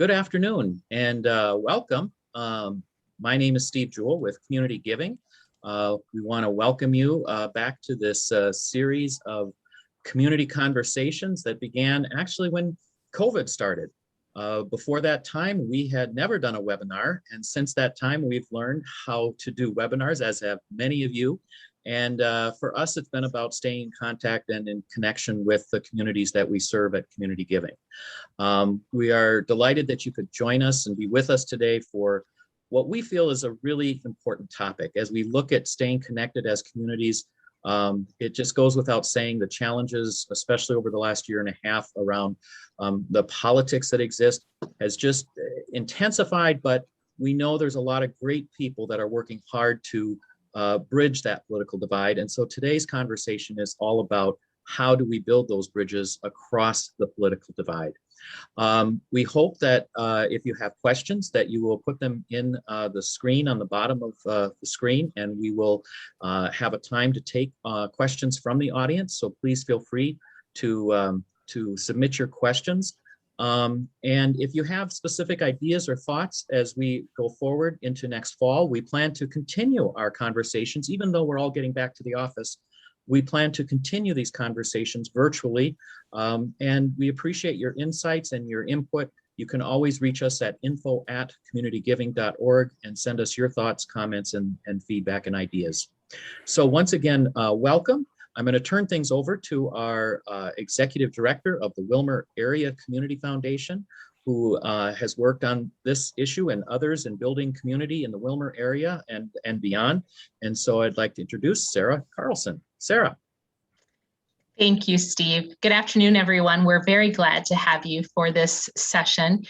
Good afternoon and welcome. My name is Steve Jewell with Community Giving. We want to welcome you back to this series of community conversations that began actually when COVID started. Before that time, we had never done a webinar, and since that time, we've learned how to do webinars, as have many of you. And for us, it's been about staying in contact and in connection with the communities that we serve at Community Giving. We are delighted that you could join us and be with us today for what we feel is a really important topic. As we look at staying connected as communities, it just goes without saying the challenges, especially over the last year and a half around the politics that exist, has just intensified, but we know there's a lot of great people that are working hard to bridge that political divide. And so today's conversation is all about how do we build those bridges across the political divide. We hope that if you have questions that you will put them in the screen on the bottom of the screen, and we will have a time to take questions from the audience. So please feel free to submit your questions. And if you have specific ideas or thoughts as we go forward into next fall, we plan to continue our conversations, even though we're all getting back to the office. We plan to continue these conversations virtually, and we appreciate your insights and your input. You can always reach us at info@communitygiving.org and send us your thoughts, comments, and feedback and ideas. So once again, welcome. I'm going to turn things over to our Executive Director of the Willmar Area Community Foundation, who has worked on this issue and others in building community in the Willmar area and beyond. And so I'd like to introduce Sarah Carlson. Sarah. Thank you, Steve. Good afternoon, everyone. We're very glad to have you for this session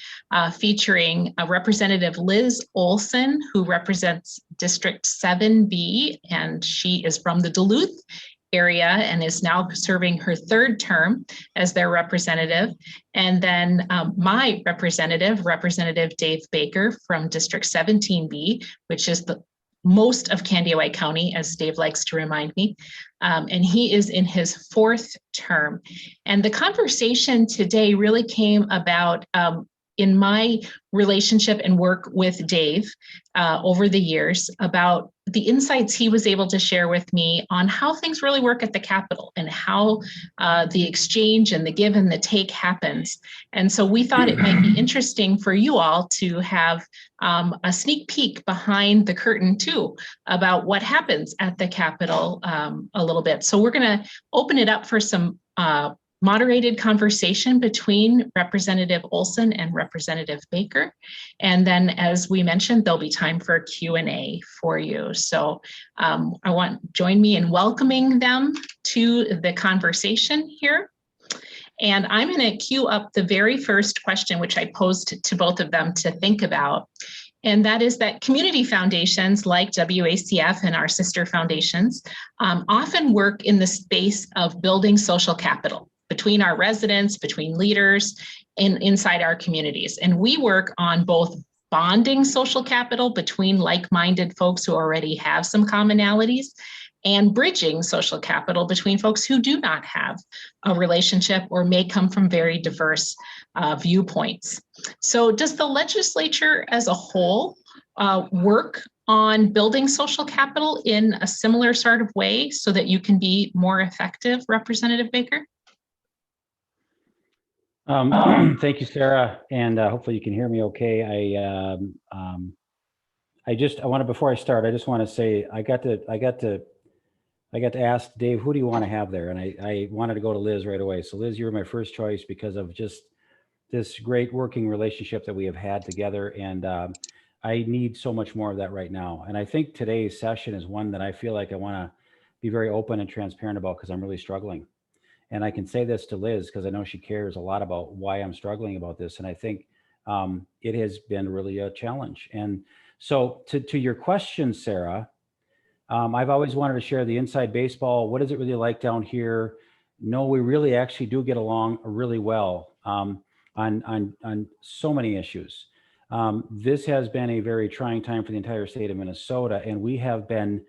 featuring Representative Liz Olson, who represents District 7B, and she is from the Duluth area and is now serving her third term as their representative. And then my representative, Representative Dave Baker from District 17B, which is the most of Candiaway County, as Dave likes to remind me. And he is in his fourth term. And the conversation today really came about in my relationship and work with Dave over the years about the insights he was able to share with me on how things really work at the Capitol and how the exchange and the give and the take happens. And so we thought it might be interesting for you all to have a sneak peek behind the curtain too about what happens at the Capitol a little bit. So we're going to open it up for some moderated conversation between Representative Olson and Representative Baker. And then, as we mentioned, there'll be time for Q&A for you. So join me in welcoming them to the conversation here. And I'm going to queue up the very first question, which I posed to both of them to think about. And that is that community foundations like WACF and our sister foundations often work in the space of building social capital between our residents, between leaders, and inside our communities. And we work on both bonding social capital between like-minded folks who already have some commonalities and bridging social capital between folks who do not have a relationship or may come from very diverse viewpoints. So does the legislature as a whole work on building social capital in a similar sort of way so that you can be more effective, Representative Baker? Thank you, Sarah, and hopefully you can hear me okay. Before I start, I just want to say I got to ask Dave, who do you want to have there? And I wanted to go to Liz right away. So Liz, you were my first choice because of just this great working relationship that we have had together. And I need so much more of that right now. And I think today's session is one that I feel like I want to be very open and transparent about because I'm really struggling. And I can say this to Liz because I know she cares a lot about why I'm struggling about this. And I think it has been really a challenge. And so to your question, Sarah, I've always wanted to share the inside baseball. What is it really like down here? No, we really actually do get along really well on so many issues. This has been a very trying time for the entire state of Minnesota, and we have been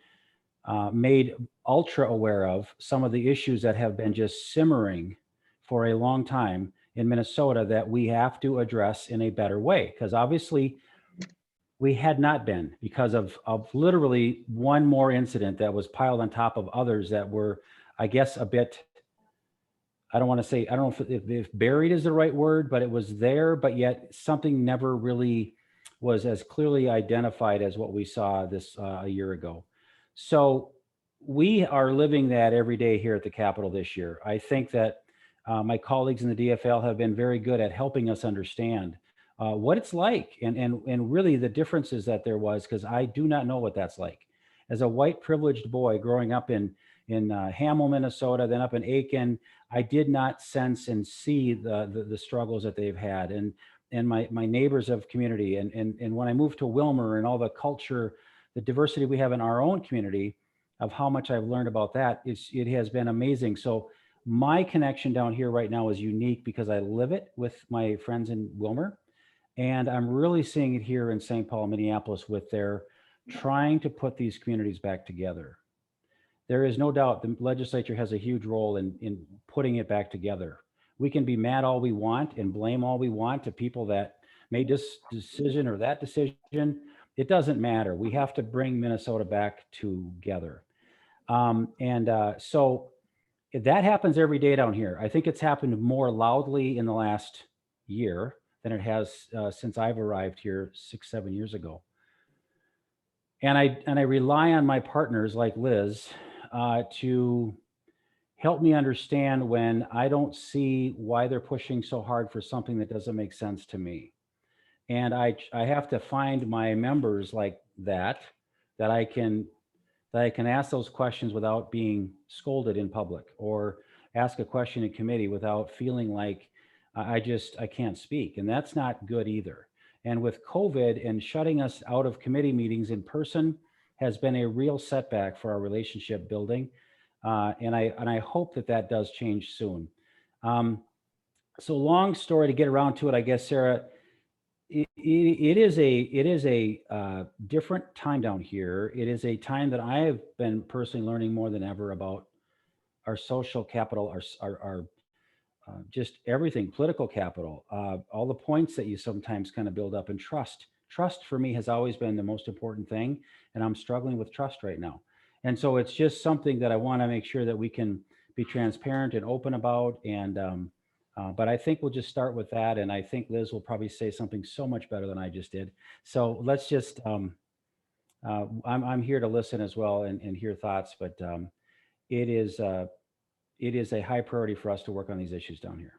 made ultra aware of some of the issues that have been just simmering for a long time in Minnesota that we have to address in a better way. Because obviously we had not been, because of literally one more incident that was piled on top of others that were, I guess, a bit, I don't want to say, I don't know if buried is the right word, but it was there, but yet something never really was as clearly identified as what we saw this a year ago. So we are living that every day here at the Capitol this year. I think that my colleagues in the DFL have been very good at helping us understand what it's like, and really the differences that there was, because I do not know what that's like. As a white privileged boy growing up in Hamel, Minnesota, then up in Aiken, I did not sense and see the struggles that they've had, and my neighbors of community, and when I moved to Wilmer and all the culture, the diversity we have in our own community, of how much I've learned about that, it has been amazing. So my connection down here right now is unique because I live it with my friends in Wilmer, and I'm really seeing it here in St. Paul, Minneapolis, with their trying to put these communities back together. There is no doubt the legislature has a huge role in putting it back together. We can be mad all we want and blame all we want to people that made this decision or that decision. It doesn't matter. We have to bring Minnesota back together. So that happens every day down here. I think it's happened more loudly in the last year than it has since I've arrived here 6-7 years ago. And I rely on my partners like Liz to help me understand when I don't see why they're pushing so hard for something that doesn't make sense to me. And I have to find my members like that I can ask those questions without being scolded in public, or ask a question in committee without feeling like I can't speak. And that's not good either. And with COVID and shutting us out of committee meetings in person has been a real setback for our relationship building. And I hope that does change soon. So long story to get around to it, I guess, Sarah, it is a different time down here. It is a time that I have been personally learning more than ever about our social capital, our just everything, political capital, all the points that you sometimes kind of build up, and trust. Trust for me has always been the most important thing, and I'm struggling with trust right now. And so it's just something that I want to make sure that we can be transparent and open about. And but I think we'll just start with that, and I think Liz will probably say something so much better than I just did. So let's just. I'm here to listen as well and hear thoughts, but it is a high priority for us to work on these issues down here.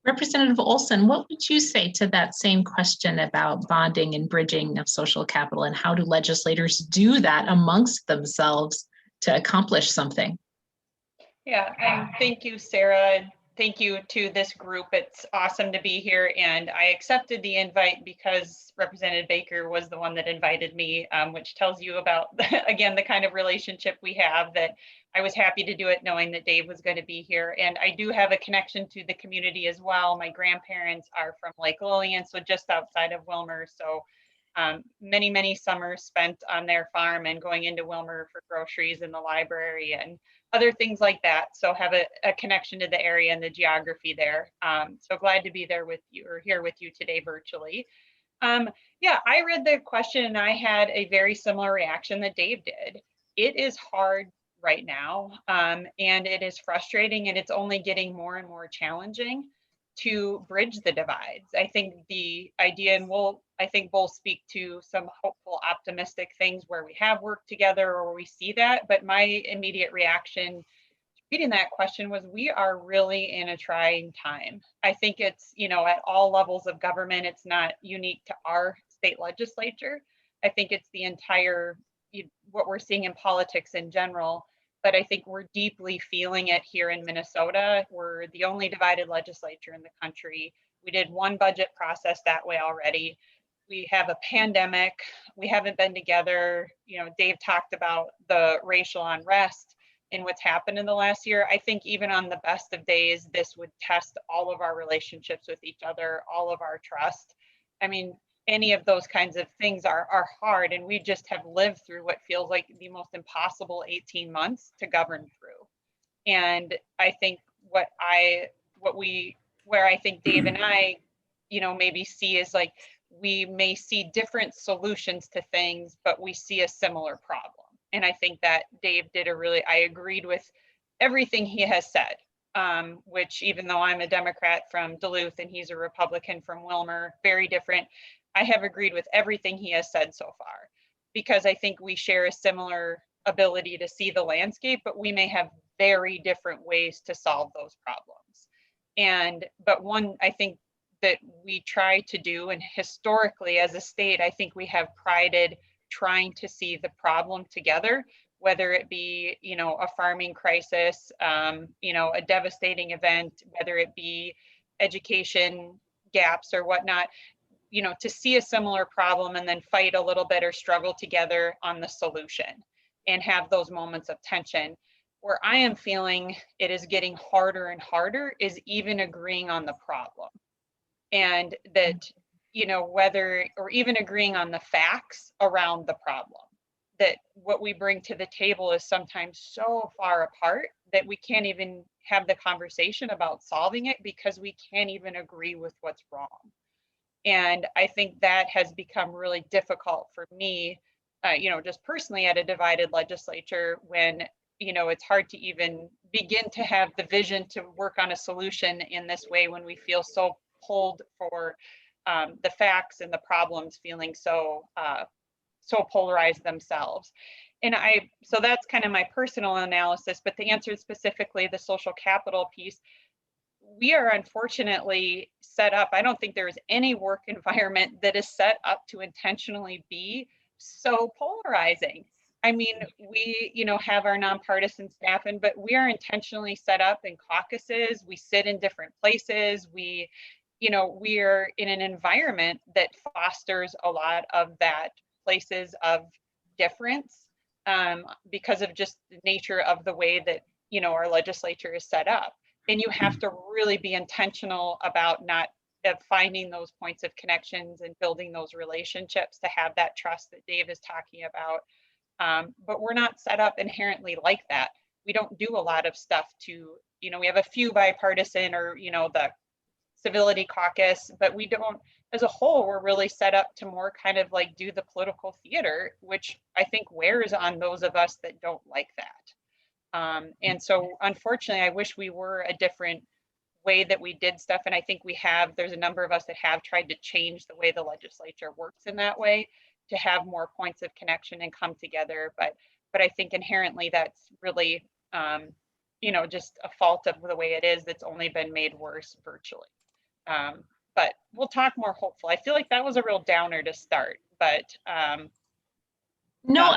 Representative Olson, what would you say to that same question about bonding and bridging of social capital, and how do legislators do that amongst themselves to accomplish something? Yeah, thank you, Sarah, and thank you to this group. It's awesome to be here, and I accepted the invite because Representative Baker was the one that invited me, which tells you about, again, the kind of relationship we have, that I was happy to do it knowing that Dave was going to be here. And I do have a connection to the community as well. My grandparents are from Lake Lillian, so just outside of Wilmer. So many, many summers spent on their farm and going into Wilmer for groceries and the library and other things like that. So have a connection to the area and the geography there. So glad to be there with you, or here with you today virtually. Yeah, I read the question and I had a very similar reaction that Dave did. It is hard right now, and it is frustrating, and it's only getting more and more challenging to bridge the divides. I think the idea, and I think we'll speak to some hopeful, optimistic things where we have worked together or where we see that, but my immediate reaction reading that question was, we are really in a trying time. I think it's, at all levels of government, it's not unique to our state legislature. I think it's the entire, what we're seeing in politics in general, but I think we're deeply feeling it here in Minnesota. We're the only divided legislature in the country. We did one budget process that way already. We have a pandemic. We haven't been together. Dave talked about the racial unrest and what's happened in the last year. I think even on the best of days, this would test all of our relationships with each other, all of our trust. I mean, any of those kinds of things are hard, and we just have lived through what feels like the most impossible 18 months to govern through. And I think what where I think Dave and I, maybe see is like, we may see different solutions to things, but we see a similar problem. And I think that Dave did I agreed with everything he has said, which, even though I'm a Democrat from Duluth and he's a Republican from Wilmer, very different, I have agreed with everything he has said so far, because I think we share a similar ability to see the landscape, but we may have very different ways to solve those problems. But one, I think, that we try to do, and historically as a state, I think we have prided trying to see the problem together, whether it be, a farming crisis, a devastating event, whether it be education gaps or whatnot, to see a similar problem and then fight a little bit or struggle together on the solution and have those moments of tension. Where I am feeling it is getting harder and harder is even agreeing on the problem. And that, whether, or even agreeing on the facts around the problem, that what we bring to the table is sometimes so far apart that we can't even have the conversation about solving it because we can't even agree with what's wrong. And I think that has become really difficult for me, just personally at a divided legislature, when, it's hard to even begin to have the vision to work on a solution in this way when we feel so pulled for the facts and the problems feeling so polarized themselves. And so that's kind of my personal analysis, but to answer specifically the social capital piece, we are unfortunately set up, I don't think there is any work environment that is set up to intentionally be so polarizing. I mean, we, have our nonpartisan staffing, but we are intentionally set up in caucuses. We sit in different places. We are in an environment that fosters a lot of that places of difference, because of just the nature of the way that, our legislature is set up. And you have to really be intentional about not finding those points of connections and building those relationships to have that trust that Dave is talking about. But we're not set up inherently like that. We don't do a lot of stuff to, we have a few bipartisan or, the civility caucus, but we don't, as a whole, we're really set up to more kind of like do the political theater, which I think wears on those of us that don't like that. And so unfortunately, I wish we were a different way that we did stuff. And I think there's a number of us that have tried to change the way the legislature works in that way to have more points of connection and come together. But I think inherently that's really, just a fault of the way it is that's only been made worse virtually. But we'll talk more hopeful. I feel like that was a real downer to start, but no,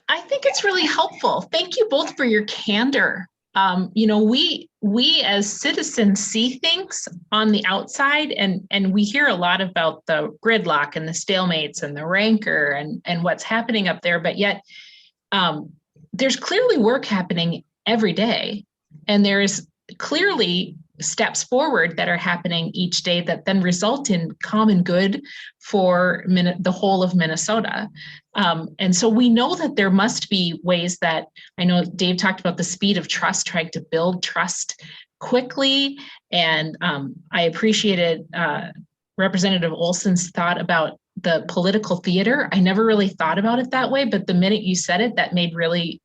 I think it's really helpful. Thank you both for your candor. We as citizens see things on the outside, and we hear a lot about the gridlock and the stalemates and the rancor and what's happening up there, but yet there's clearly work happening every day, and there's clearly steps forward that are happening each day that then result in common good for the whole of Minnesota. And so we know that there must be ways that, I know Dave talked about the speed of trust, trying to build trust quickly. And I appreciated Representative Olson's thought about the political theater. I never really thought about it that way, but the minute you said it, that made really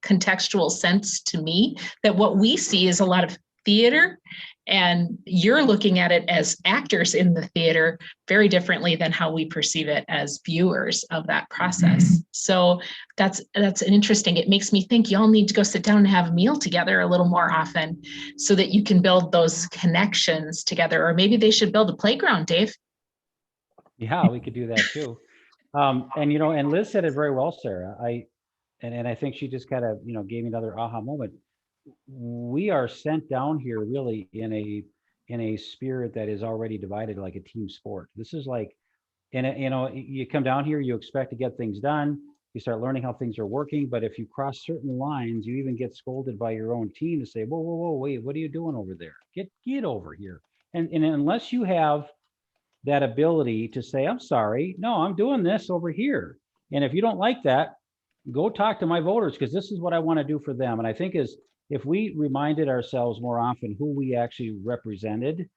contextual sense to me, that what we see is a lot of theater, and you're looking at it as actors in the theater very differently than how we perceive it as viewers of that process. So that's interesting. It makes me think y'all need to go sit down and have a meal together a little more often so that you can build those connections together. Or maybe they should build a playground, Dave. Yeah, we could do that too. And Liz said it very well, Sarah. I think she just kind of, gave me another aha moment. We are sent down here really in a spirit that is already divided, like a team sport. This is like, you come down here, you expect to get things done. You start learning how things are working. But if you cross certain lines, you even get scolded by your own team to say, whoa, wait, what are you doing over there? Get over here. And unless you have that ability to say, I'm sorry, no, I'm doing this over here. And if you don't like that, go talk to my voters, because this is what I want to do for them. And I think as if we reminded ourselves more often who we actually represented,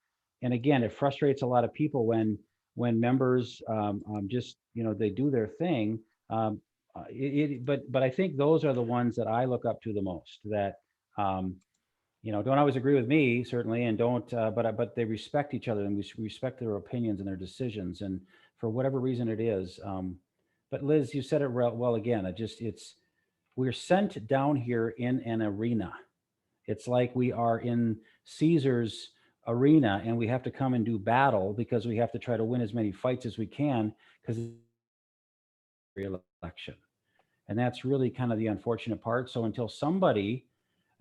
and again, it frustrates a lot of people when members just, you know, they do their thing. But I think those are the ones that I look up to the most, that you know, don't always agree with me, certainly, and don't, but they respect each other, and we respect their opinions and their decisions, and for whatever reason it is. But Liz, you said it well again. We're sent down here in an arena. It's like we are in Caesar's arena, and we have to come and do battle because we have to try to win as many fights as we can, because re-election. And that's really kind of the unfortunate part. So until somebody,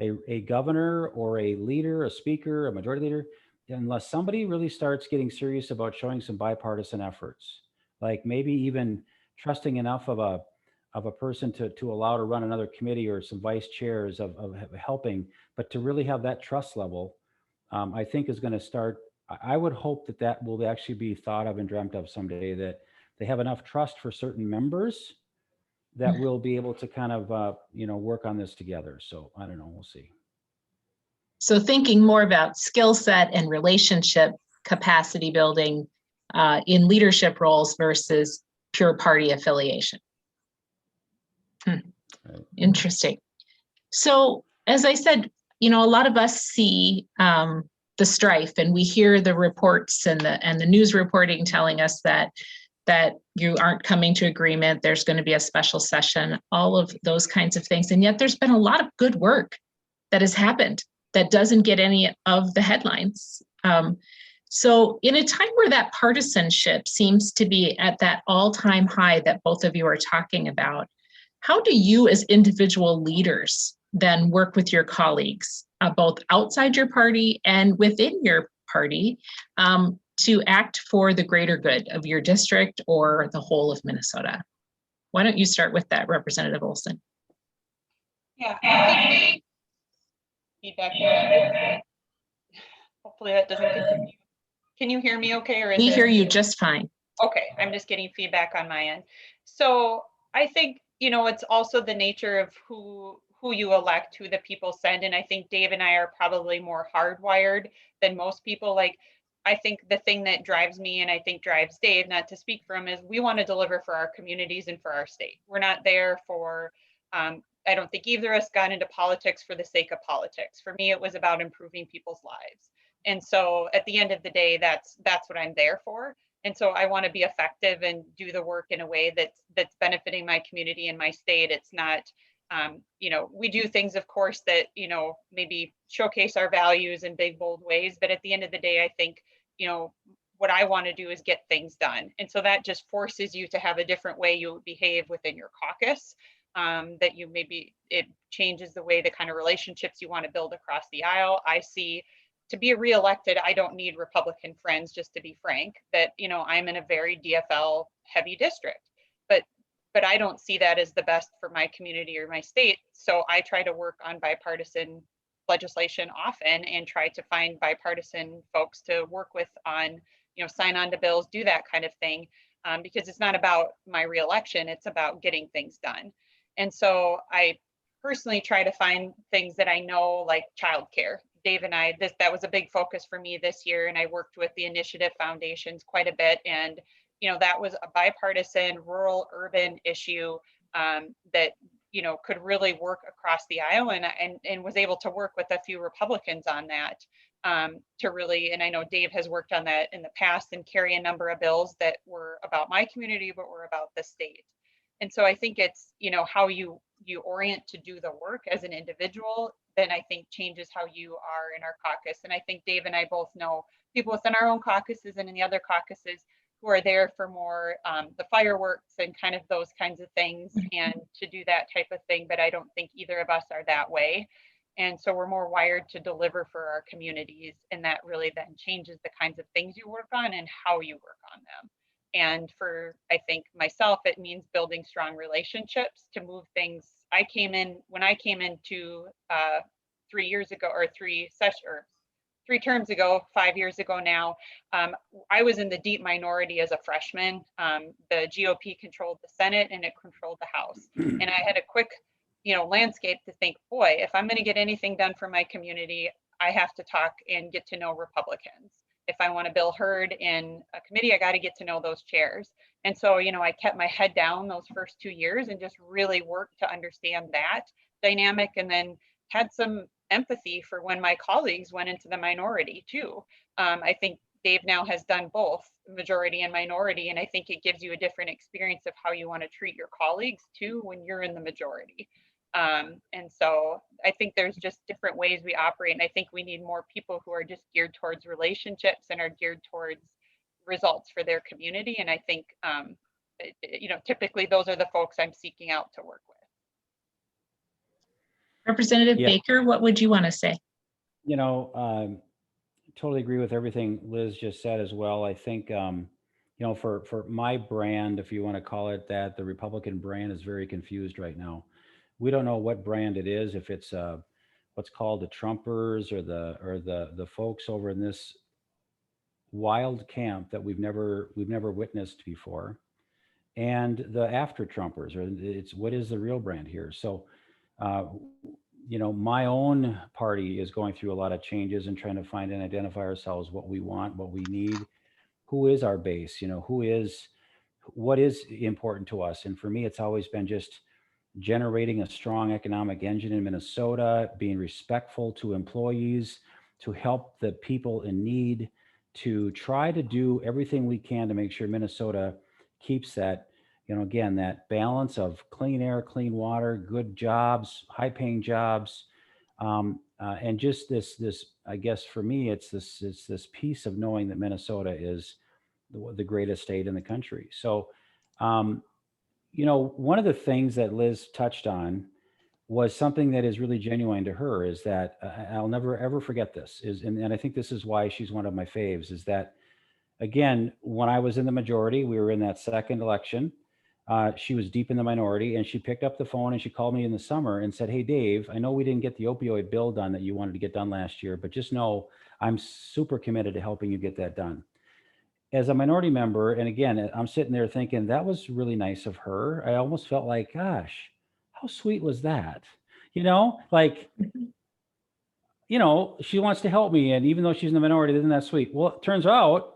a governor or a leader, a speaker, a majority leader, unless somebody really starts getting serious about showing some bipartisan efforts, like maybe even trusting enough of a person to allow to run another committee, or some vice chairs of helping, but to really have that trust level, I think is going to start. I would hope that that will actually be thought of and dreamt of someday, that they have enough trust for certain members that we'll be able to kind of, you know, work on this together. So I don't know, we'll see. So thinking more about skill set and relationship capacity building in leadership roles versus pure party affiliation. Right. Interesting. So as I said, you know, a lot of us see the strife, and we hear the reports and the news reporting telling us that you aren't coming to agreement, there's going to be a special session, all of those kinds of things. And yet there's been a lot of good work that has happened that doesn't get any of the headlines. So in a time where that partisanship seems to be at that all-time high that both of you are talking about, how do you as individual leaders then work with your colleagues, both outside your party and within your party, to act for the greater good of your district or the whole of Minnesota? Why don't you start with that, Representative Olson? Yeah, I think feedback there. Hopefully that doesn't continue. Can you hear me okay? Or is we it... hear you just fine. Okay, I'm just getting feedback on my end. So I think, you know, it's also the nature of who you elect, who the people send. And I think Dave and I are probably more hardwired than most people. Like, I think the thing that drives me, and I think drives Dave, not to speak for him, is we want to deliver for our communities and for our state. We're not there for, I don't think either of us got into politics for the sake of politics. For me, it was about improving people's lives. And so at the end of the day, that's what I'm there for. And so I want to be effective and do the work in a way that's benefiting my community and my state. It's not, you know, we do things, of course, that, you know, maybe showcase our values in big, bold ways. But at the end of the day, I think, you know, what I want to do is get things done. And so that just forces you to have a different way you behave within your caucus, that you maybe, it changes the way, the kind of relationships you want to build across the aisle. I see, to be reelected, I don't need Republican friends, just to be frank, that, you know, I'm in a very DFL heavy district, but I don't see that as the best for my community or my state. So I try to work on bipartisan legislation often and try to find bipartisan folks to work with on, you know, sign on to bills, do that kind of thing, because it's not about my reelection, it's about getting things done. And so I personally try to find things that I know, like childcare. Dave and I, that was a big focus for me this year, and I worked with the initiative foundations quite a bit. And, you know, that was a bipartisan rural urban issue that, you know, could really work across the aisle, and was able to work with a few Republicans on that to really, and I know Dave has worked on that in the past and carry a number of bills that were about my community, but were about the state. And so I think it's, you know, how you orient to do the work as an individual, then I think changes how you are in our caucus. And I think Dave and I both know people within our own caucuses and in the other caucuses who are there for more the fireworks and kind of those kinds of things, and to do that type of thing. But I don't think either of us are that way. And so we're more wired to deliver for our communities. And that really then changes the kinds of things you work on and how you work on them. And for, I think, myself, it means building strong relationships to move things. When I came into 3 years ago, or three terms ago, 5 years ago now, I was in the deep minority as a freshman. The GOP controlled the Senate and it controlled the House. And I had a quick landscape to think, boy, if I'm going to get anything done for my community, I have to talk and get to know Republicans. If I want a bill heard in a committee, I got to get to know those chairs. And so, I kept my head down those first 2 years and just really worked to understand that dynamic, and then had some empathy for when my colleagues went into the minority too. I think Dave now has done both majority and minority, and I think it gives you a different experience of how you want to treat your colleagues too when you're in the majority. And so I think there's just different ways we operate, and I think we need more people who are just geared towards relationships and are geared towards results for their community. And I think typically those are the folks I'm seeking out to work with. Representative Baker, what would you want to say? Totally agree with everything Liz just said as well. I think, for my brand, if you want to call it that, the Republican brand is very confused right now. We don't know what brand it is, if it's what's called the Trumpers or the folks over in this wild camp that we've never witnessed before, and the after Trumpers, or it's what is the real brand here. So my own party is going through a lot of changes and trying to find and identify ourselves, what we want, what we need, who is our base, what is important to us. And for me, it's always been just generating a strong economic engine in Minnesota, being respectful to employees, to help the people in need, to try to do everything we can to make sure Minnesota keeps that, again, that balance of clean air, clean water, good jobs, high paying jobs. And just this, I guess for me, it's this piece of knowing that Minnesota is the greatest state in the country. So, one of the things that Liz touched on was something that is really genuine to her, is that I'll never, ever forget this, and I think this is why she's one of my faves, is that, again, when I was in the majority, we were in that second election. She was deep in the minority, and she picked up the phone and she called me in the summer and said, "Hey, Dave, I know we didn't get the opioid bill done that you wanted to get done last year, but just know I'm super committed to helping you get that done." As a minority member, and again, I'm sitting there thinking that was really nice of her. I almost felt like, gosh, how sweet was that? She wants to help me, and even though she's in the minority, isn't that sweet? Well, it turns out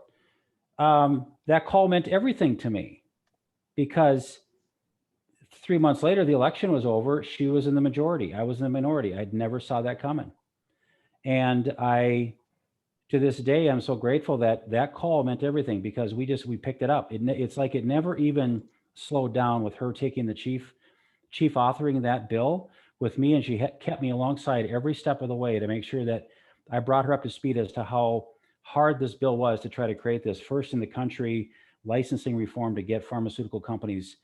that call meant everything to me, because 3 months later, the election was over. She was in the majority. I was in the minority. I never saw that coming. And to this day, I'm so grateful that that call meant everything, because we picked it up. It's like it never even slowed down with her taking the chief authoring that bill with me. And she kept me alongside every step of the way to make sure that I brought her up to speed as to how hard this bill was to try to create this first in the country licensing reform to get pharmaceutical companies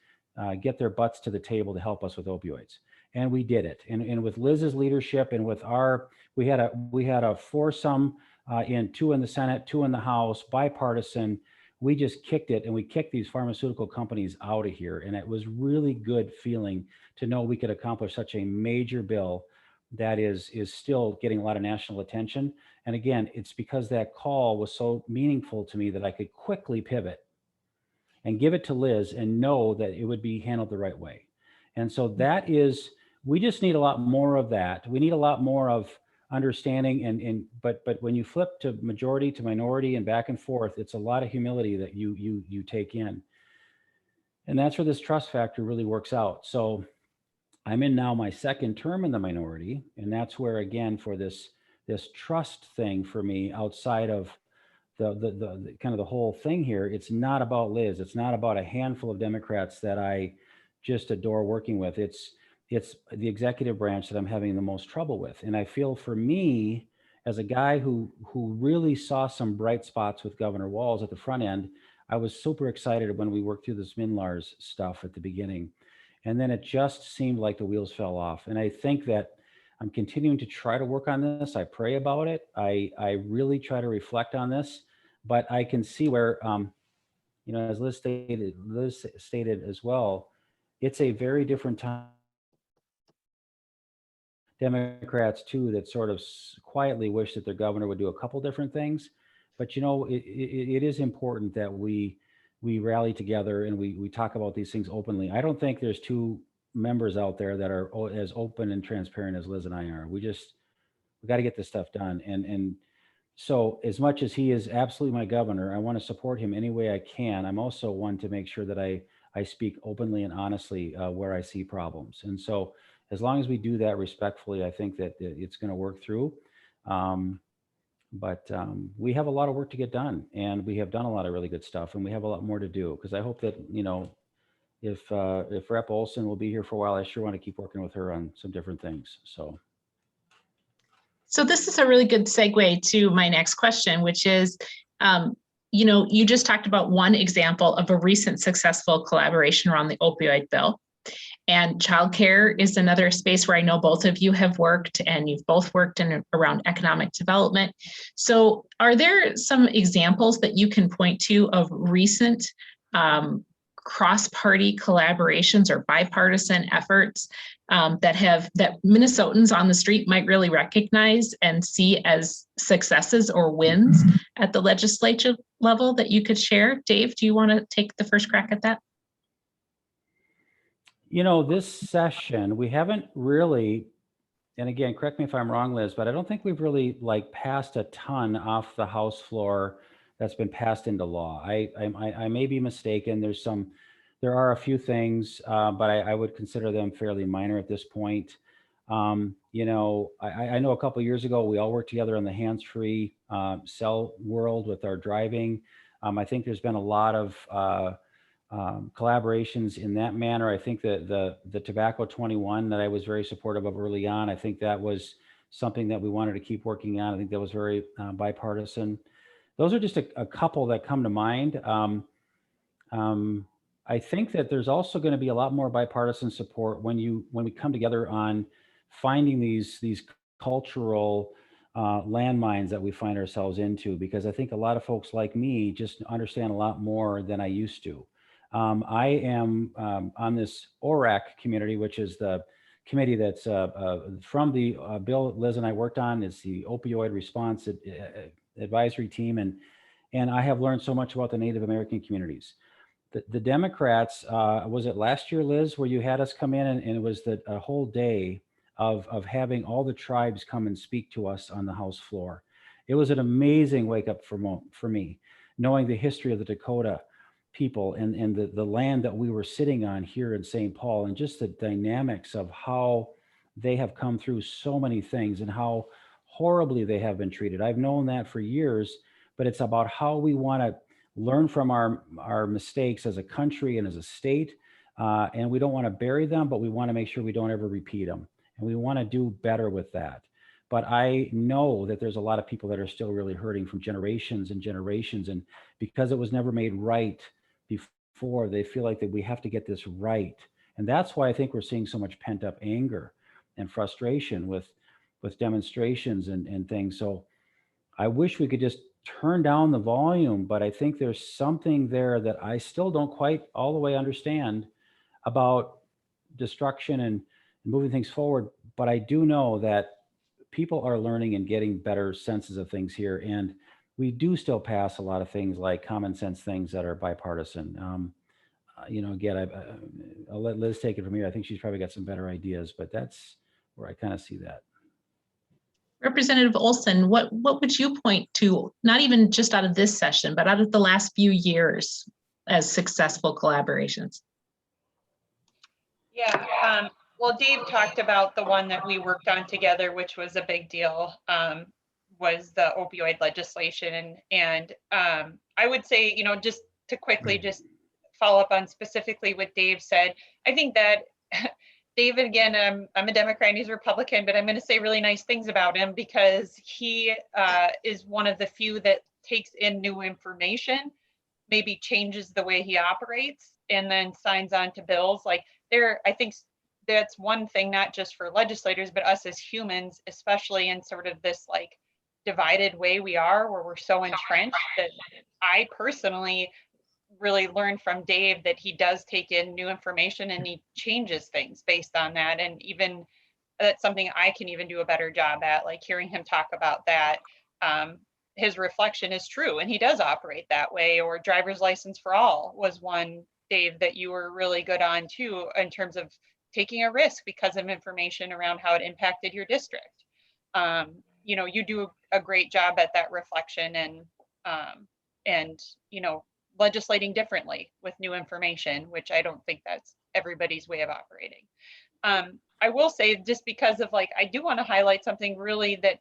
get their butts to the table to help us with opioids. And we did it. And with Liz's leadership, and with we had a foursome in 2 in the Senate, 2 in the House, bipartisan. We just kicked it, and we kicked these pharmaceutical companies out of here. And it was really good feeling to know we could accomplish such a major bill that is still getting a lot of national attention. And again, it's because that call was so meaningful to me that I could quickly pivot and give it to Liz and know that it would be handled the right way. And so we just need a lot more of that. We need a lot more of understanding, but when you flip to majority to minority and back and forth, it's a lot of humility that you take in. And that's where this trust factor really works out. So I'm in now my second term in the minority, and that's where, again, for this trust thing for me, outside of the kind of the whole thing here, it's not about Liz. It's not about a handful of Democrats that I just adore working with. It's the executive branch that I'm having the most trouble with. And I feel, for me, as a guy who really saw some bright spots with Governor Walz at the front end, I was super excited when we worked through this MNLARS stuff at the beginning. And then it just seemed like the wheels fell off. And I think that I'm continuing to try to work on this. I pray about it. I really try to reflect on this, but I can see where, as Liz stated as well, it's a very different time. Democrats too, that sort of quietly wish that their governor would do a couple different things. But it is important that we rally together and we talk about these things openly. I don't think there's two members out there that are as open and transparent as Liz and I are. We got to get this stuff done. And so as much as he is absolutely my governor, I want to support him any way I can. I'm also one to make sure that I speak openly and honestly where I see problems. And so as long as we do that respectfully, I think that it's going to work through. But we have a lot of work to get done, and we have done a lot of really good stuff, and we have a lot more to do, because I hope that, if Rep Olson will be here for a while, I sure want to keep working with her on some different things. So this is a really good segue to my next question, which is, you just talked about one example of a recent successful collaboration around the opioid bill. And childcare is another space where I know both of you have worked, and you've both worked around economic development. So are there some examples that you can point to of recent cross-party collaborations or bipartisan efforts that Minnesotans on the street might really recognize and see as successes or wins at the legislative level that you could share? Dave, do you want to take the first crack at that? This session, we haven't really, and again, correct me if I'm wrong, Liz, but I don't think we've really passed a ton off the House floor that's been passed into law. I may be mistaken. There are a few things, but I would consider them fairly minor at this point. I know a couple of years ago, we all worked together on the hands-free cell world with our driving. I think there's been a lot of collaborations in that manner. I think that the Tobacco 21 that I was very supportive of early on, I think that was something that we wanted to keep working on. I think that was very bipartisan. Those are just a couple that come to mind. I think that there's also going to be a lot more bipartisan support when we come together on finding these cultural landmines that we find ourselves into, because I think a lot of folks like me just understand a lot more than I used to. I am on this ORAC community, which is the committee that's from the bill Liz and I worked on. Is the Opioid Response Advisory Team, and I have learned so much about the Native American communities. The Democrats, was it last year, Liz, where you had us come in, and it was a whole day of having all the tribes come and speak to us on the House floor. It was an amazing wake up for me, knowing the history of the Dakota people and the land that we were sitting on here in St. Paul, and just the dynamics of how they have come through so many things and how horribly they have been treated. I've known that for years, but it's about how we want to learn from our mistakes as a country and as a state. And we don't want to bury them, but we want to make sure we don't ever repeat them. And we want to do better with that. But I know that there's a lot of people that are still really hurting from generations and generations. And because it was never made right before, they feel like that we have to get this right. And that's why I think we're seeing so much pent up anger and frustration with demonstrations and things. So I wish we could just turn down the volume, but I think there's something there that I still don't quite all the way understand about destruction and moving things forward. But I do know that people are learning and getting better senses of things here. And we do still pass a lot of things like common sense things that are bipartisan. Again, I'll let Liz take it from here. I think she's probably got some better ideas, but that's where I kind of see that. Representative Olson, what would you point to, not even just out of this session, but out of the last few years as successful collaborations? Yeah, well, Dave talked about the one that we worked on together, which was a big deal, was the opioid legislation. And I would say, just to quickly just follow up on specifically what Dave said, I think that David, again, I'm a Democrat and he's a Republican, but I'm going to say really nice things about him because he is one of the few that takes in new information, maybe changes the way he operates, and then signs on to bills. I think that's one thing, not just for legislators, but us as humans, especially in sort of this divided way we are, where we're so entrenched, that I personally really learned from Dave that he does take in new information and he changes things based on that. And even that's something I can even do a better job at, hearing him talk about that. His reflection is true and he does operate that way. Or driver's license for all was one, Dave, that you were really good on too, in terms of taking a risk because of information around how it impacted your district. You know, you do a great job at that reflection and you know, legislating differently with new information, which I don't think that's everybody's way of operating. I will say, just because of like, I do want to highlight something really that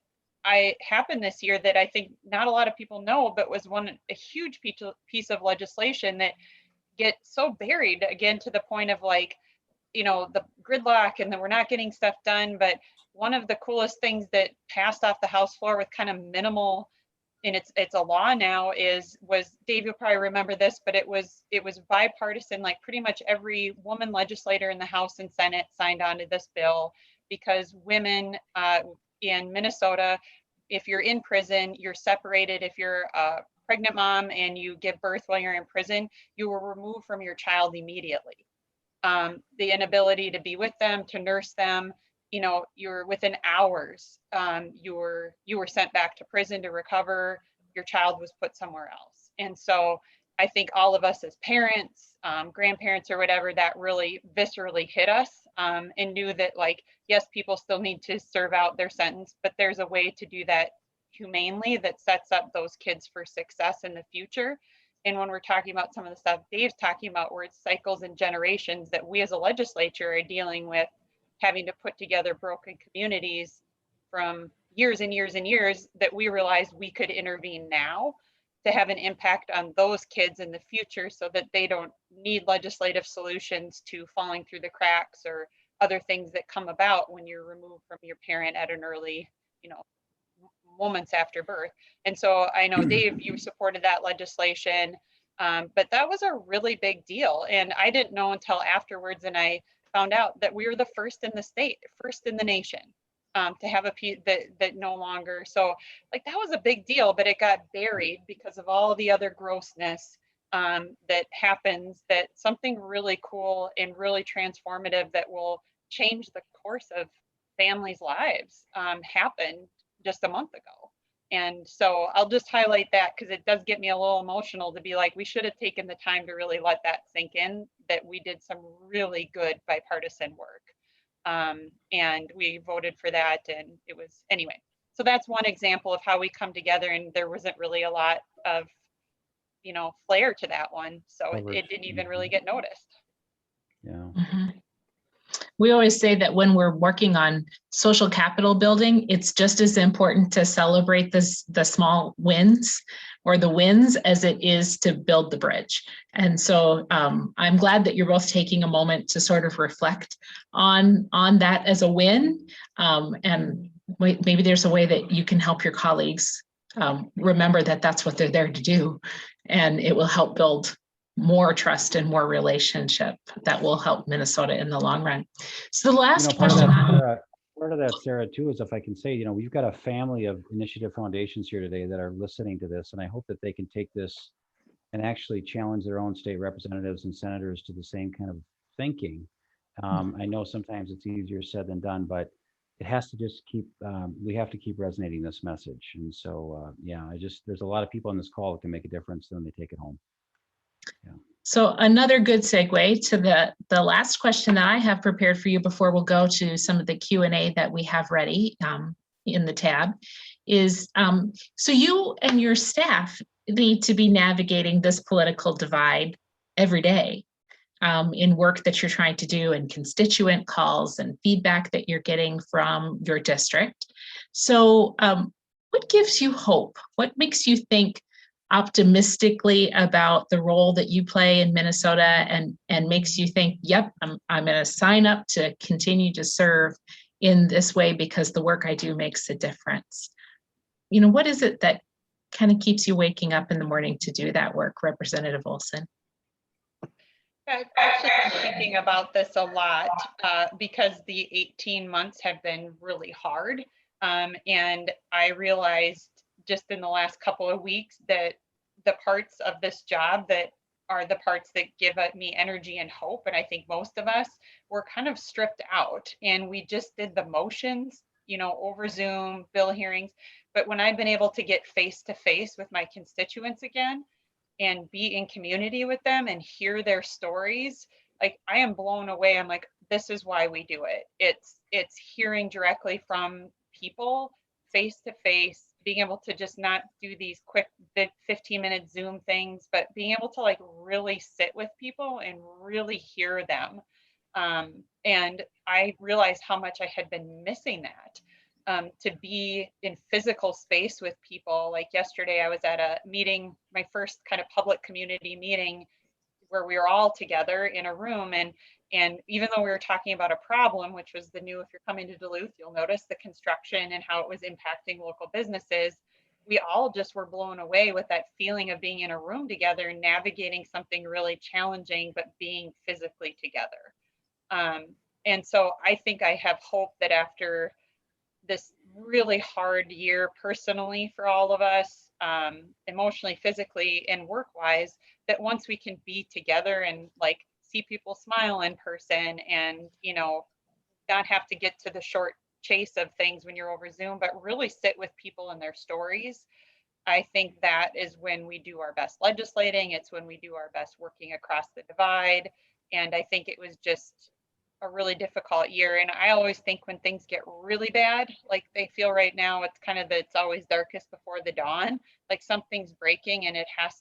happened this year that I think not a lot of people know, but was a huge piece of legislation that gets so buried, again, to the point of like, you know, the gridlock and then we're not getting stuff done. But one of the coolest things that passed off the House floor with kind of minimal, and it's a law now, was Dave, you'll probably remember this, but it was bipartisan. Like pretty much every woman legislator in the House and Senate signed on to this bill, because women in Minnesota, if you're in prison, you're separated. If you're a pregnant mom and you give birth while you're in prison, you were removed from your child immediately. The inability to be with them, to nurse them, you know, you're within hours, you were sent back to prison to recover. Your child was put somewhere else. And so I think all of us as parents, grandparents or whatever, that really viscerally hit us, and knew that, like, yes, people still need to serve out their sentence, but there's a way to do that humanely that sets up those kids for success in the future. And when we're talking about some of the stuff Dave's talking about, where it's cycles and generations that we as a legislature are dealing with, having to put together broken communities from years and years and years, that we realized we could intervene now to have an impact on those kids in the future, so that they don't need legislative solutions to falling through the cracks or other things that come about when you're removed from your parent at an early, you know, moments after birth. And so I know, Dave, you supported that legislation, but that was a really big deal. And I didn't know until afterwards, and I found out that we were the first in the state, first in the nation, to have a piece that no longer. So like, that was a big deal, but it got buried because of all the other grossness that happens. That something really cool and really transformative that will change the course of families' lives happened just a month ago. And so I'll just highlight that, because it does get me a little emotional to be like, we should have taken the time to really let that sink in, that we did some really good bipartisan work. And we voted for that, and it was, anyway. So that's one example of how we come together, and there wasn't really a lot of, you know, flair to that one. So it didn't even really get noticed. Yeah. Mm-hmm. We always say that when we're working on social capital building, it's just as important to celebrate the small wins or the wins as it is to build the bridge. And so I'm glad that you're both taking a moment to sort of reflect on that as a win. And maybe there's a way that you can help your colleagues remember that that's what they're there to do. And it will help build more trust and more relationship that will help Minnesota in the long run. So the last question. Part of that, Sarah, too, is, if I can say, you know, we've got a family of initiative foundations here today that are listening to this, and I hope that they can take this and actually challenge their own state representatives and senators to the same kind of thinking. I know sometimes it's easier said than done, but it has to just keep, we have to keep resonating this message. And so, yeah, there's a lot of people on this call that can make a difference when they take it home. Yeah. So another good segue to the last question that I have prepared for you before we'll go to some of the Q&A that we have ready in the tab is, so you and your staff need to be navigating this political divide every day in work that you're trying to do, and constituent calls and feedback that you're getting from your district. So what gives you hope? What makes you think optimistically about the role that you play in Minnesota, and makes you think, yep, I'm going to sign up to continue to serve in this way because the work I do makes a difference? You know, what is it that kind of keeps you waking up in the morning to do that work, Representative Olson? I've actually been thinking about this a lot because the 18 months have been really hard. And I realized just in the last couple of weeks that the parts of this job that are the parts that give me energy and hope, and I think most of us, were kind of stripped out, and we just did the motions, you know, over Zoom, bill hearings. But when I've been able to get face to face with my constituents again and be in community with them and hear their stories, like, I am blown away. I'm like, this is why we do it. It's hearing directly from people face to face, being able to just not do these quick 15-minute Zoom things, but being able to like really sit with people and really hear them. And I realized how much I had been missing that. To be in physical space with people. Like yesterday, I was at a meeting, my first kind of public community meeting, where we were all together in a room, and even though we were talking about a problem, which was the new, if you're coming to Duluth, you'll notice the construction and how it was impacting local businesses. We all just were blown away with that feeling of being in a room together and navigating something really challenging, but being physically together. And so I think I have hope that after this really hard year personally for all of us, emotionally, physically, and work-wise, that once we can be together and like see people smile in person, and not have to get to the short chase of things when you're over Zoom, but really sit with people and their stories. I think that is when we do our best legislating. It's when we do our best working across the divide. And I think it was just a really difficult year. And I always think when things get really bad, like they feel right now, it's kind of it's always darkest before the dawn. Like something's breaking, and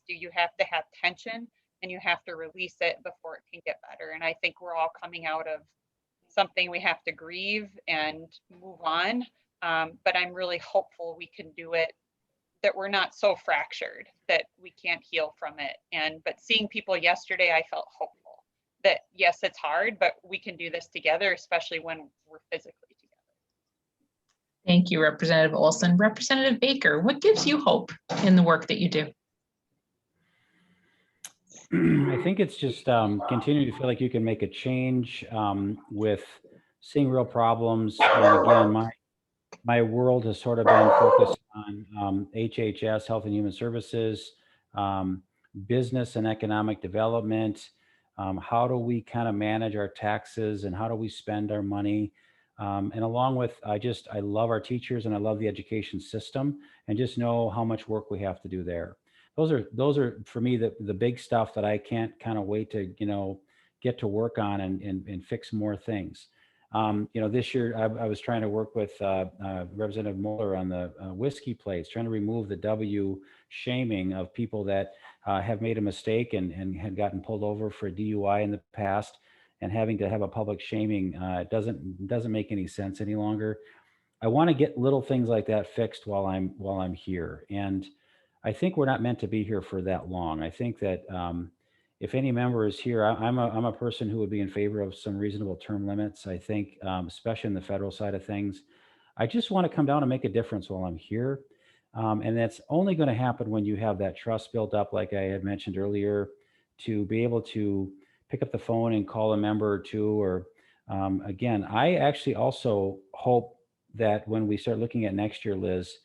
you have to have tension, and you have to release it before it can get better. And I think we're all coming out of something we have to grieve and move on. But I'm really hopeful we can do it, that we're not so fractured that we can't heal from it. But seeing people yesterday, I felt hopeful that yes, it's hard, but we can do this together, especially when we're physically together. Thank you, Representative Olson. Representative Baker, what gives you hope in the work that you do? I think it's just continuing to feel like you can make a change with seeing real problems. And again, my world has sort of been focused on HHS, Health and Human Services, business and economic development. How do we kind of manage our taxes, and how do we spend our money? And along with, I love our teachers, and I love the education system, and just know how much work we have to do there. Those are for me the big stuff that I can't kind of wait to get to work on and fix more things. This year I was trying to work with Representative Mueller on the whiskey plates, trying to remove the W shaming of people that have made a mistake and had gotten pulled over for a DUI in the past, and having to have a public shaming doesn't make any sense any longer. I want to get little things like that fixed while I'm here, and I think we're not meant to be here for that long. I think that if any member is here, I'm a person who would be in favor of some reasonable term limits. I think, especially in the federal side of things, I just want to come down and make a difference while I'm here. And that's only going to happen when you have that trust built up, like I had mentioned earlier, to be able to pick up the phone and call a member or two. Or again, I actually also hope that when we start looking at next year, Liz,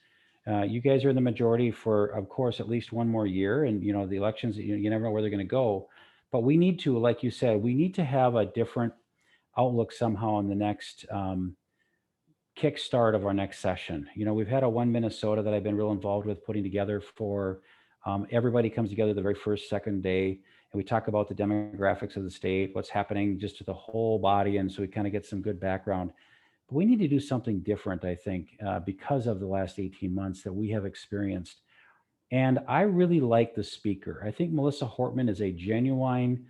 you guys are in the majority for, of course, at least one more year. And, the elections, you never know where they're going to go. But we need to, like you said, we need to have a different outlook somehow in the next kickstart of our next session. We've had a One Minnesota that I've been real involved with putting together for everybody comes together the very first, second day. And we talk about the demographics of the state, what's happening just to the whole body. And so we kind of get some good background. But we need to do something different, I think, because of the last 18 months that we have experienced. And I really like the speaker. I think Melissa Hortman is a genuine,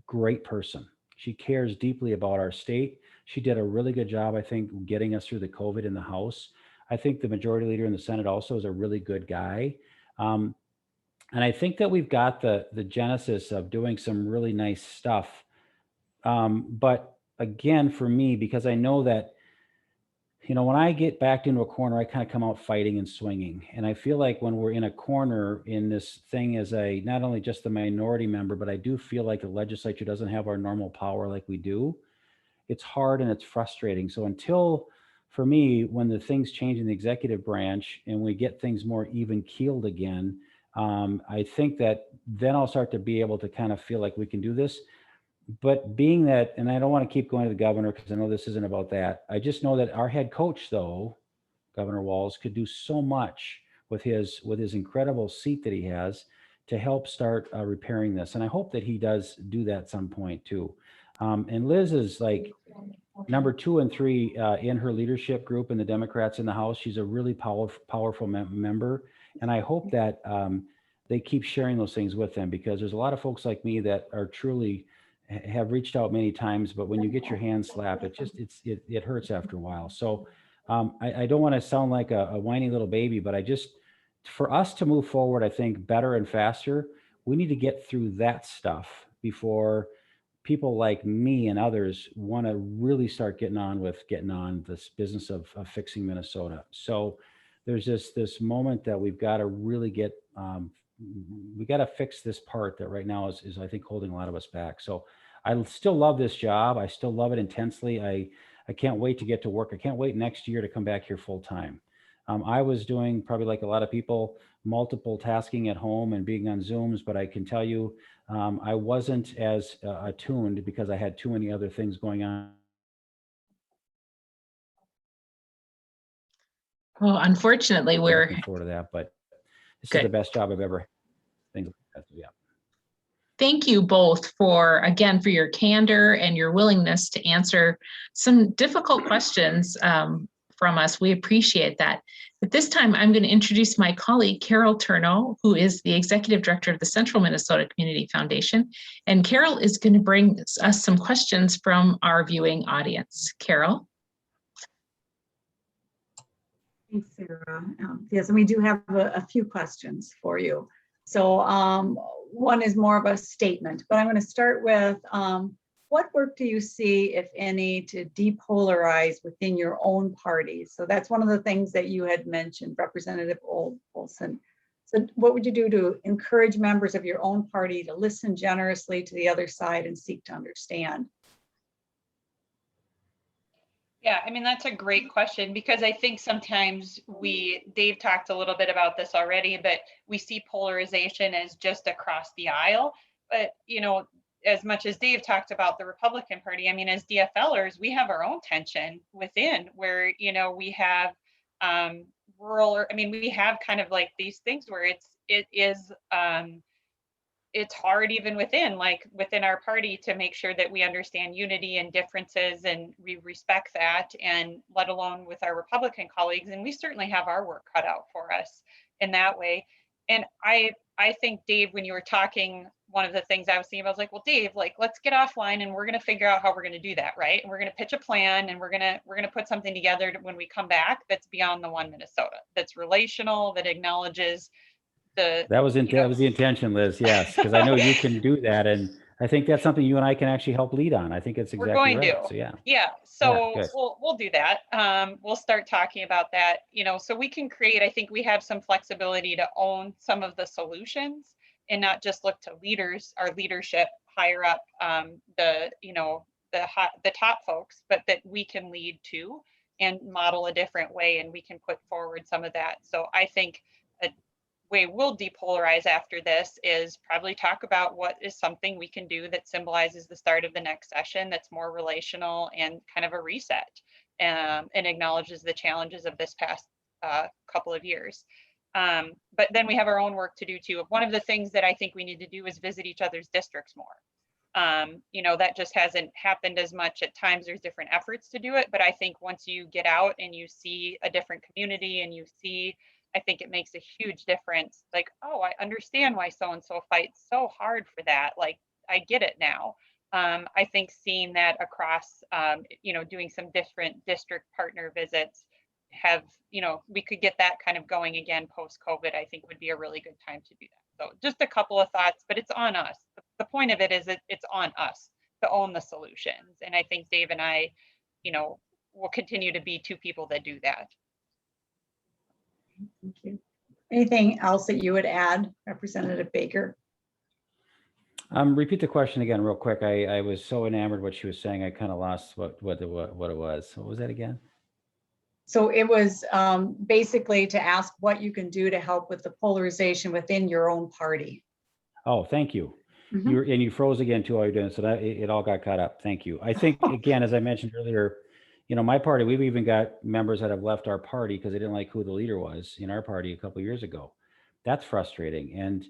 great person. She cares deeply about our state. She did a really good job, I think, getting us through the COVID in the House. I think the majority leader in the Senate also is a really good guy. And I think that we've got the genesis of doing some really nice stuff. But again, for me, because I know that when I get backed into a corner, I kind of come out fighting and swinging. And I feel like when we're in a corner in this thing as not only just the minority member, but I do feel like the legislature doesn't have our normal power like we do. It's hard and it's frustrating. So for me, when the things change in the executive branch and we get things more even keeled again, I think that then I'll start to be able to kind of feel like we can do this. But being that, and I don't want to keep going to the governor because I know this isn't about that. I just know that our head coach, though, Governor Walz, could do so much with his incredible seat that he has to help start repairing this. And I hope that he does do that at some point too. And Liz is like number 2 and 3 in her leadership group in the Democrats in the House. She's a really powerful member. And I hope that they keep sharing those things with them, because there's a lot of folks like me that are truly have reached out many times, but when you get your hand slapped, it hurts after a while. So I don't want to sound like a whiny little baby, but for us to move forward, I think better and faster, we need to get through that stuff before people like me and others want to really start getting on this business of fixing Minnesota. So there's this moment that we've got to really get, we got to fix this part that right now is I think holding a lot of us back. So I still love this job. I still love it intensely. I can't wait to get to work. I can't wait next year to come back here full time. I was doing, probably like a lot of people, multiple tasking at home and being on Zooms, but I can tell you, I wasn't as attuned because I had too many other things going on. Well, unfortunately, we're looking forward to that, but this good. is the best job I've ever had. Yeah. Thank you both for your candor and your willingness to answer some difficult questions from us. We appreciate that. At this time, I'm going to introduce my colleague, Carol Turno, who is the Executive Director of the Central Minnesota Community Foundation. And Carol is going to bring us some questions from our viewing audience. Carol? Thanks, Sarah. Yes, and we do have a few questions for you. So one is more of a statement, but I'm going to start with what work do you see, if any, to depolarize within your own party? So that's one of the things that you had mentioned, Representative Olson. So what would you do to encourage members of your own party to listen generously to the other side and seek to understand? Yeah, I mean, that's a great question, because I think sometimes Dave talked a little bit about this already, but we see polarization as just across the aisle. But, as much as Dave talked about the Republican Party, I mean, as DFLers, we have our own tension within where, we have we have kind of like these things where it's hard even within our party to make sure that we understand unity and differences and we respect that, and let alone with our Republican colleagues. And we certainly have our work cut out for us in that way. And I think, Dave, when you were talking, one of the things I was thinking about was like, well, Dave, let's get offline and we're going to figure out how we're going to do that, right? And we're going to pitch a plan, and we're going to put something together when we come back that's beyond the one Minnesota, that's relational, that acknowledges that was the intention, Liz. Yes, because I know you can do that, and I think that's something you and I can actually help lead on. I think it's exactly right. So we'll do that. We'll start talking about that. So we can create. I think we have some flexibility to own some of the solutions and not just look to our leadership higher up, the top folks, but that we can lead too and model a different way, and we can put forward some of that. So I think way we'll depolarize after this is probably talk about what is something we can do that symbolizes the start of the next session, that's more relational and kind of a reset, and acknowledges the challenges of this past couple of years. But then we have our own work to do too. One of the things that I think we need to do is visit each other's districts more. That just hasn't happened as much. At times there's different efforts to do it, but I think once you get out and you see a different community and I think it makes a huge difference. Like, oh, I understand why so-and-so fights so hard for that. Like, I get it now. I think seeing that across, doing some different district partner visits we could get that kind of going again post-COVID, I think would be a really good time to do that. So just a couple of thoughts, but it's on us. The point of it is it's on us to own the solutions. And I think Dave and I, will continue to be two people that do that. Thank you. Anything else that you would add, Representative Baker? Repeat the question again real quick. I was so enamored what she was saying, I kind of lost what it was. What was that again? So it was basically to ask what you can do to help with the polarization within your own party. Oh, thank you. Mm-hmm. You froze again too while you're doing it, so that it all got caught up. Thank you. I think again, as I mentioned earlier, my party, we've even got members that have left our party because they didn't like who the leader was in our party a couple of years ago. That's frustrating. And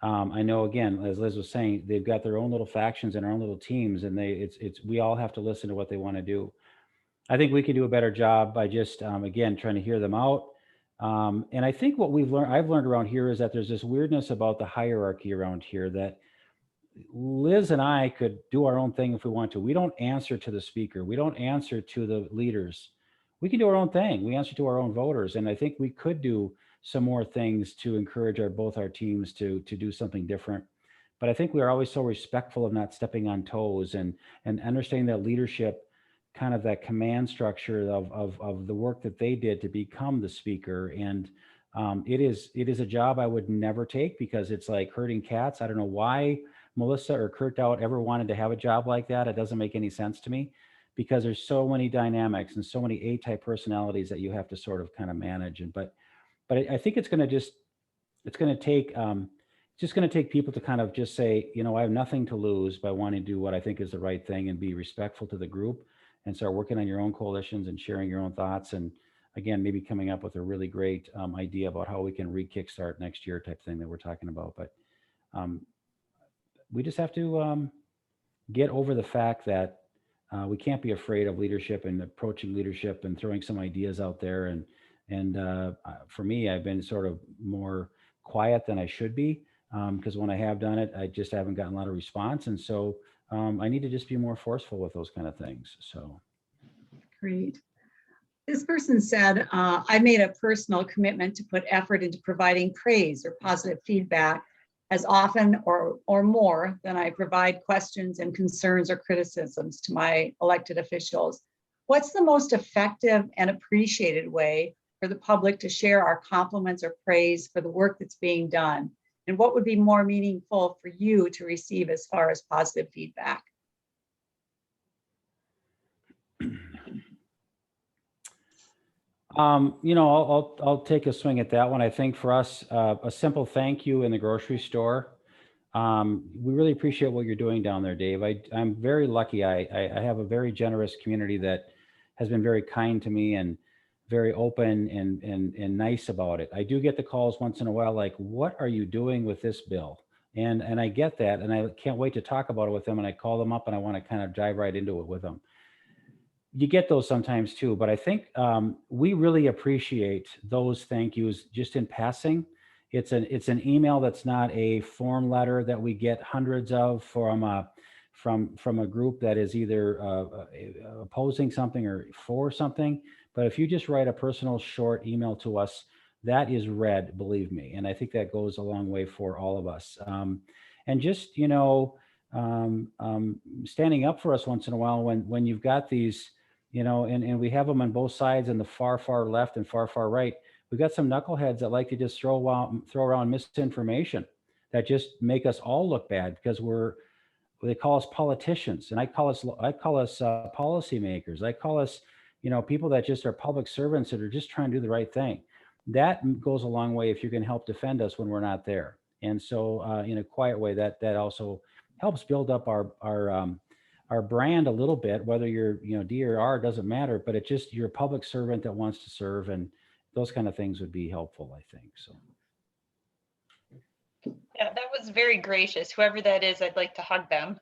I know, again, as Liz was saying, they've got their own little factions and their own little teams, and we all have to listen to what they want to do. I think we could do a better job by just, again, trying to hear them out. And I think what I've learned around here is that there's this weirdness about the hierarchy around here that Liz and I could do our own thing if we want to. We don't answer to the speaker. We don't answer to the leaders. We can do our own thing. We answer to our own voters. And I think we could do some more things to encourage both our teams to do something different. But I think we are always so respectful of not stepping on toes and understanding that leadership, kind of that command structure of the work that they did to become the speaker. And it is a job I would never take because it's like herding cats. I don't know why Melissa or Kurt Dowd ever wanted to have a job like that. It doesn't make any sense to me because there's so many dynamics and so many A-type personalities that you have to sort of kind of manage. But I think it's going to take people to kind of just say, you know, I have nothing to lose by wanting to do what I think is the right thing and be respectful to the group and start working on your own coalitions and sharing your own thoughts. And again, maybe coming up with a really great idea about how we can re-kickstart next year type thing that we're talking about. But we just have to get over the fact that we can't be afraid of leadership and approaching leadership and throwing some ideas out there. And for me, I've been sort of more quiet than I should be because when I have done it, I just haven't gotten a lot of response. And so I need to just be more forceful with those kind of things. So. Great. This person said, I made a personal commitment to put effort into providing praise or positive feedback as often or more than I provide questions and concerns or criticisms to my elected officials. What's the most effective and appreciated way for the public to share our compliments or praise for the work that's being done? And what would be more meaningful for you to receive as far as positive feedback? You know, I'll take a swing at that one. I think for us, a simple thank you in the grocery store. We really appreciate what you're doing down there, Dave. I'm very lucky. I have a very generous community that has been very kind to me and very open and nice about it. I do get the calls once in a while, like, what are you doing with this bill? And I get that, and I can't wait to talk about it with them. And I call them up and I want to kind of dive right into it with them. You get those sometimes too, but I think we really appreciate those thank yous just in passing. It's an email that's not a form letter that we get hundreds of from a group that is either opposing something or for something. But if you just write a personal short email to us, that is read, believe me. And I think that goes a long way for all of us. And just, you know, standing up for us once in a while when you've got these, you know, and we have them on both sides and the far left and far right. We've got some knuckleheads that like to just throw around misinformation that just make us all look bad because they call us politicians, and I call us policymakers. I call us, you know, people that just are public servants that are just trying to do the right thing. That goes a long way if you can help defend us when we're not there. And so in a quiet way, that also helps build up our brand a little bit, whether you're, you know, D or R, doesn't matter, but it's just you're a public servant that wants to serve, and those kind of things would be helpful, I think. So. Yeah, that was very gracious. Whoever that is, I'd like to hug them.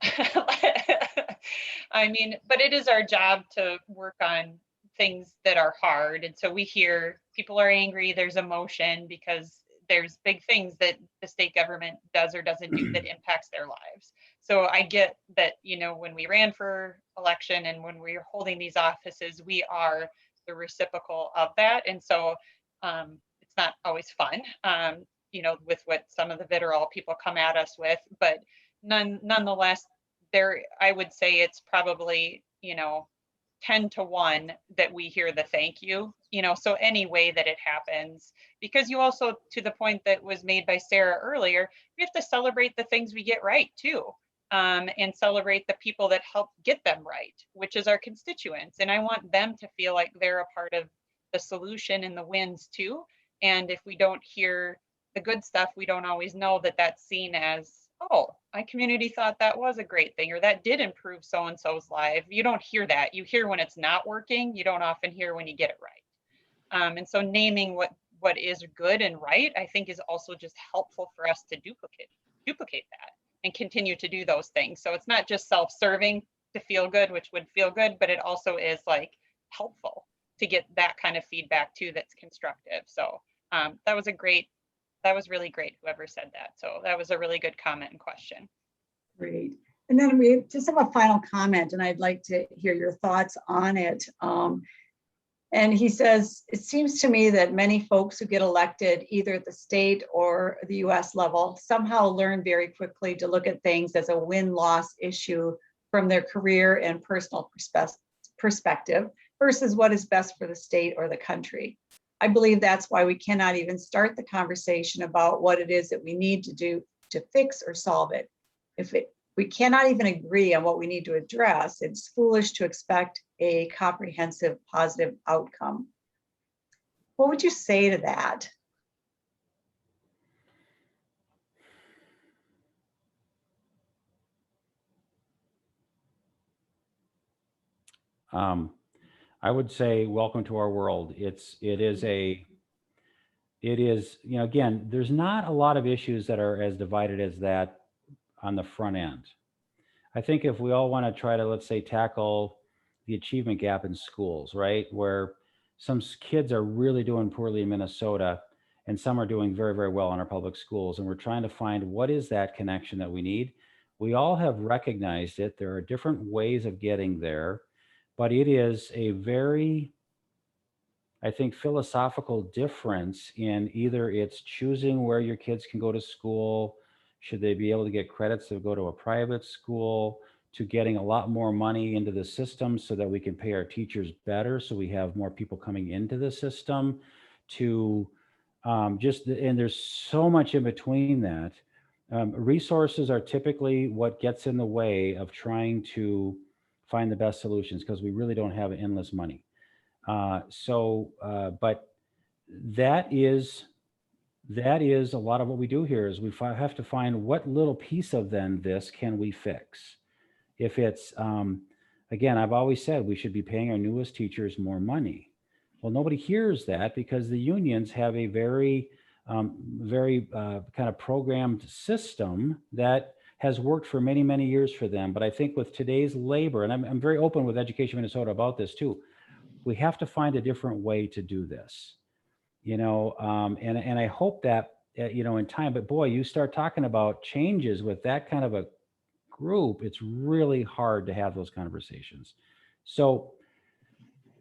I mean, but it is our job to work on things that are hard. And so we hear people are angry, there's emotion because there's big things that the state government does or doesn't do that impacts their lives. So I get that, you know, when we ran for election and when we're holding these offices, we are the reciprocal of that. And so it's not always fun, you know, with what some of the vitriol people come at us with, but nonetheless, I would say it's probably, you know, 10 to 1 that we hear the thank you, you know, so any way that it happens, because you also, to the point that was made by Sarah earlier, we have to celebrate the things we get right too, and celebrate the people that help get them right, which is our constituents. And I want them to feel like they're a part of the solution and the wins too. And if we don't hear the good stuff, we don't always know that that's seen as, oh, my community thought that was a great thing, or that did improve so-and-so's life. You don't hear that. You hear when it's not working. You don't often hear when you get it right. And so naming what is good and right, I think, is also just helpful for us to duplicate. duplicate that and continue to do those things. So it's not just self-serving to feel good, which would feel good, but it also is like helpful to get that kind of feedback too that's constructive. So that was really great, whoever said that. So that was a really good comment and question. Great. And then we just have a final comment, and I'd like to hear your thoughts on it. And he says, it seems to me that many folks who get elected either at the state or the US level somehow learn very quickly to look at things as a win-loss issue from their career and personal perspective versus what is best for the state or the country. I believe that's why we cannot even start the conversation about what it is that we need to do to fix or solve it. We cannot even agree on what we need to address, it's foolish to expect a comprehensive positive outcome. What would you say to that? I would say, welcome to our world. It is, you know, again, there's not a lot of issues that are as divided as that on the front end. I think if we all want to try to, let's say, tackle the achievement gap in schools, right, where some kids are really doing poorly in Minnesota and some are doing very, very well in our public schools, and we're trying to find what is that connection that we need. We all have recognized it. There are different ways of getting there, but it is a very, I think, philosophical difference in either it's choosing where your kids can go to school, should they be able to get credits to go to a private school, to getting a lot more money into the system so that we can pay our teachers better so we have more people coming into the system, to and there's so much in between that. Resources are typically what gets in the way of trying to find the best solutions because we really don't have endless money. But that is a lot of what we do here is we have to find what little piece of then this can we fix. If it's, again, I've always said we should be paying our newest teachers more money. Well, nobody hears that because the unions have a very kind of programmed system that has worked for many, many years for them. But I think with today's labor, and I'm very open with Education Minnesota about this too, we have to find a different way to do this, you know, and I hope that, you know, in time, but boy, you start talking about changes with that kind of a group, it's really hard to have those conversations. So,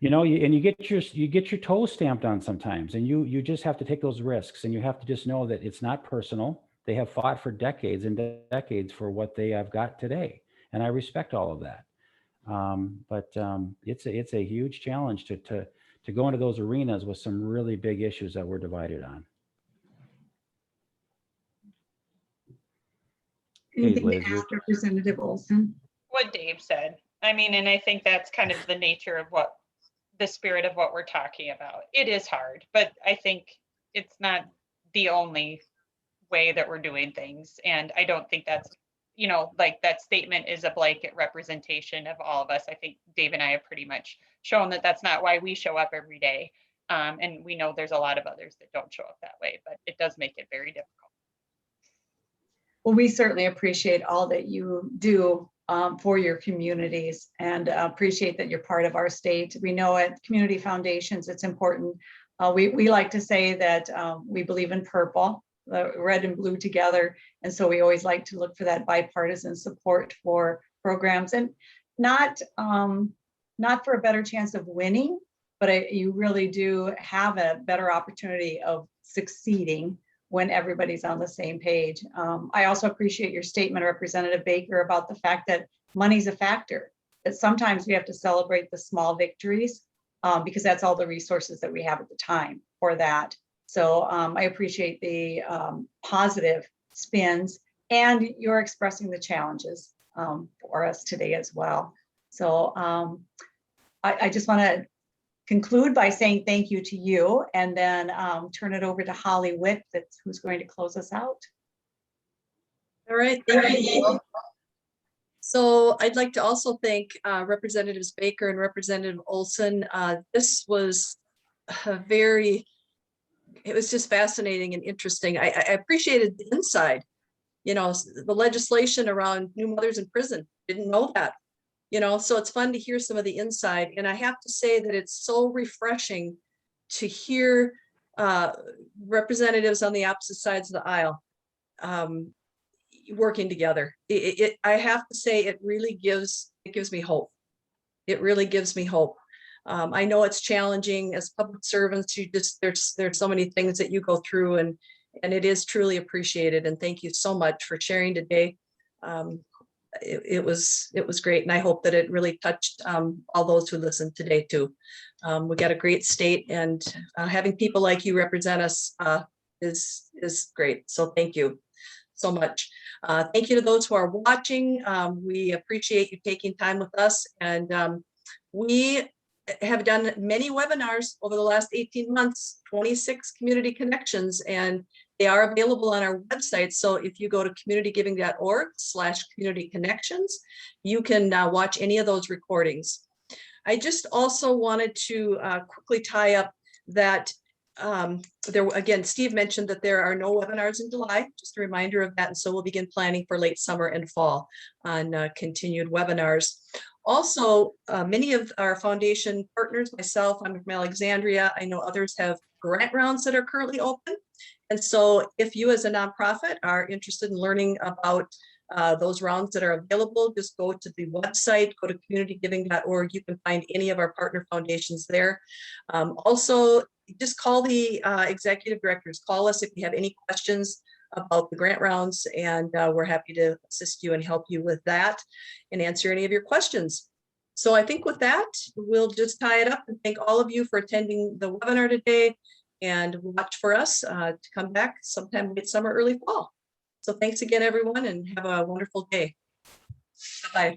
you know, you get your toes stamped on sometimes, and you just have to take those risks, and you have to just know that it's not personal. They have fought for decades and decades for what they have got today, and I respect all of that. But it's a huge challenge to go into those arenas with some really big issues that we're divided on. Anything to add, Representative Olson? What Dave said. I mean, and I think that's kind of the nature of what the spirit of what we're talking about. It is hard, but I think it's not the only way that we're doing things. And I don't think that's, you know, like that statement is a blanket representation of all of us. I think Dave and I have pretty much shown that that's not why we show up every day. And we know there's a lot of others that don't show up that way, but it does make it very difficult. Well, we certainly appreciate all that you do for your communities, and appreciate that you're part of our state. We know at Community Foundations, it's important. We like to say that we believe in purple, red and blue together. And so we always like to look for that bipartisan support for programs, and not for a better chance of winning, but you really do have a better opportunity of succeeding when everybody's on the same page. I also appreciate your statement, Representative Baker, about the fact that money's a factor, that sometimes we have to celebrate the small victories because that's all the resources that we have at the time for that. So I appreciate the positive spins, and you're expressing the challenges for us today as well. So I just want to conclude by saying thank you to you, and then turn it over to Holly Witt, who's going to close us out. All right, thank you. So I'd like to also thank Representatives Baker and Representative Olson. This was it was just fascinating and interesting. I appreciated the insight, the legislation around new mothers in prison, didn't know that, so it's fun to hear some of the inside. And I have to say that it's so refreshing to hear representatives on the opposite sides of the aisle working together. I have to say, it gives me hope. It really gives me hope. I know it's challenging as public servants. There's so many things that you go through, and it is truly appreciated. And thank you so much for sharing today. It was great, and I hope that it really touched all those who listened today too. We got a great state, and having people like you represent us is great. So thank you so much. Thank you to those who are watching. We appreciate you taking time with us, and we have done many webinars over the last 18 months, 26 community connections, and they are available on our website. So if you go to communitygiving.org/community-connections, you can watch any of those recordings. I just also wanted to quickly tie up that again, Steve mentioned that there are no webinars in July, just a reminder of that. And so we'll begin planning for late summer and fall on continued webinars. Also, many of our foundation partners, myself, I'm from Alexandria, I know others have grant rounds that are currently open. And so if you as a nonprofit are interested in learning about those rounds that are available, just go to the website, go to communitygiving.org. You can find any of our partner foundations there. Also, just call the executive directors. Call us if you have any questions about the grant rounds, and we're happy to assist you and help you with that and answer any of your questions. So I think with that, we'll just tie it up and thank all of you for attending the webinar today, and watch for us to come back sometime late summer, early fall. So thanks again, everyone, and have a wonderful day. Bye.